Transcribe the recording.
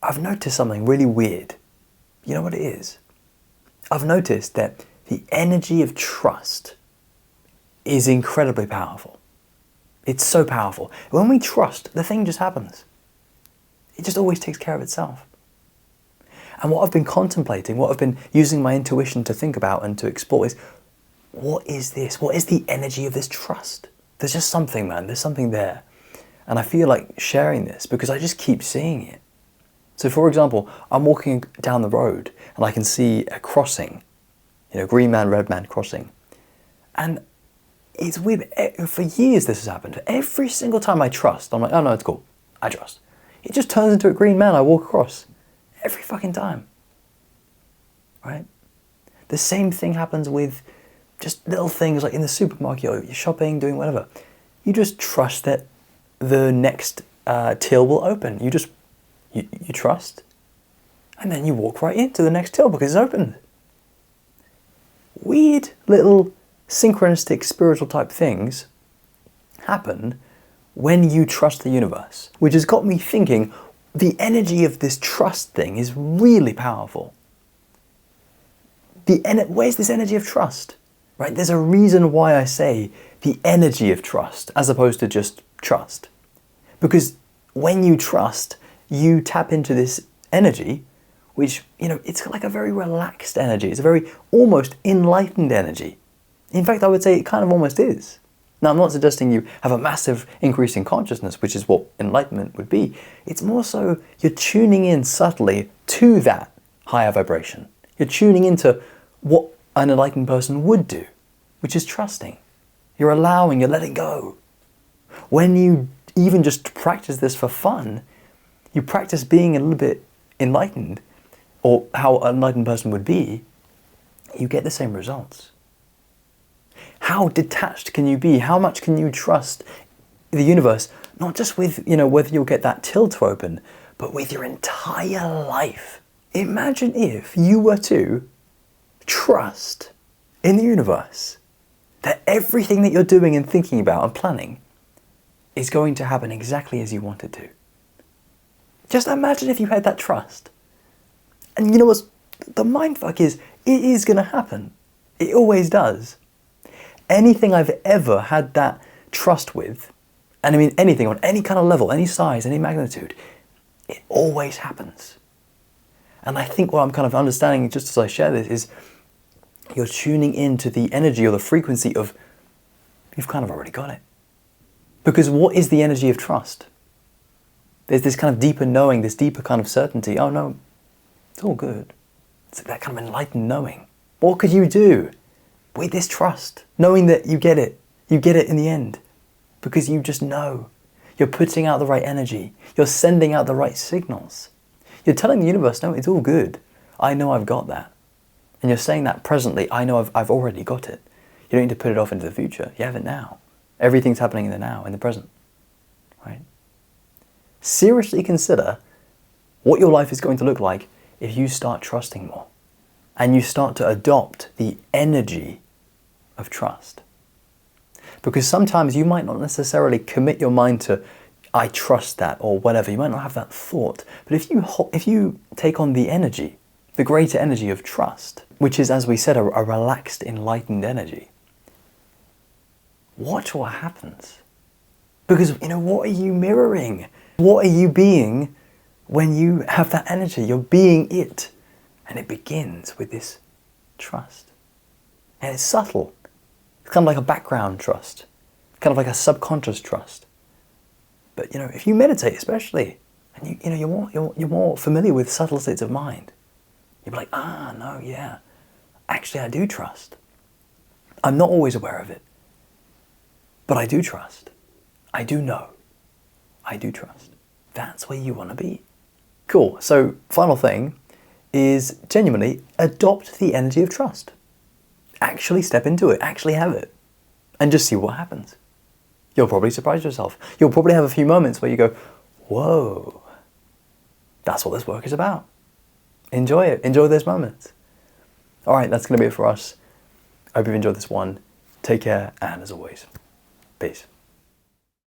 I've noticed something really weird. You know what it is? I've noticed that the energy of trust is incredibly powerful. It's so powerful. When we trust, the thing just happens. It just always takes care of itself. And what I've been contemplating, what I've been using my intuition to think about and to explore is, what is this? What is the energy of this trust? There's just something, man. There's something there. And I feel like sharing this because I just keep seeing it. So for example, I'm walking down the road and I can see a crossing, green man, red man crossing. And it's weird, for years this has happened. Every single time I trust, I'm like, oh no, it's cool, I trust. It just turns into a green man, I walk across. Every fucking time, right? The same thing happens with just little things like in the supermarket or you're shopping, doing whatever. You just trust that the next till will open. You trust, and then you walk right into the next till because it's opened. Weird little synchronistic spiritual type things happen when you trust the universe, which has got me thinking, the energy of this trust thing is really powerful. Where's this energy of trust? Right? There's a reason why I say the energy of trust as opposed to just trust. Because when you trust, you tap into this energy, which, it's like a very relaxed energy. It's a very almost enlightened energy. In fact, I would say it kind of almost is. Now, I'm not suggesting you have a massive increase in consciousness, which is what enlightenment would be. It's more so you're tuning in subtly to that higher vibration. You're tuning into what an enlightened person would do, which is trusting. You're letting go. When you even just practice this for fun, you practice being a little bit enlightened, or how an enlightened person would be, you get the same results. How detached can you be? How much can you trust the universe? Not just with, whether you'll get that till to open, but with your entire life. Imagine if you were to trust in the universe that everything that you're doing and thinking about and planning is going to happen exactly as you want it to. Just imagine if you had that trust. And you know what's the mindfuck is, it is going to happen. It always does. Anything I've ever had that trust with, and I mean anything on any kind of level, any size, any magnitude, it always happens. And I think what I'm kind of understanding just as I share this is you're tuning into the energy or the frequency of, you've kind of already got it. Because what is the energy of trust? There's this kind of deeper knowing, this deeper kind of certainty. Oh no, it's all good. It's that kind of enlightened knowing. What could you do with this trust? Knowing that you get it in the end. Because you just know. You're putting out the right energy. You're sending out the right signals. You're telling the universe, no, it's all good. I know I've got that. And you're saying that presently, I know I've already got it. You don't need to put it off into the future. You have it now. Everything's happening in the now, in the present. Right? Seriously consider what your life is going to look like if you start trusting more. And you start to adopt the energy of trust. Because sometimes you might not necessarily commit your mind to, I trust that, or whatever. You might not have that thought. But if you take on the energy, the greater energy of trust, which is, as we said, a relaxed, enlightened energy, watch what happens. Because, what are you mirroring? What are you being when you have that energy? You're being it. And it begins with this trust. And it's subtle. It's kind of like a background trust. Kind of like a subconscious trust. But, if you meditate especially, and you're more familiar with subtle states of mind, you'll be like, no, yeah. Actually, I do trust. I'm not always aware of it. But I do trust. I do know. I do trust. That's where you want to be. Cool. So, final thing is genuinely adopt the energy of trust. Actually step into it. Actually have it. And just see what happens. You'll probably surprise yourself. You'll probably have a few moments where you go, whoa, that's what this work is about. Enjoy it. Enjoy those moments. All right, that's going to be it for us. I hope you've enjoyed this one. Take care, and as always, peace.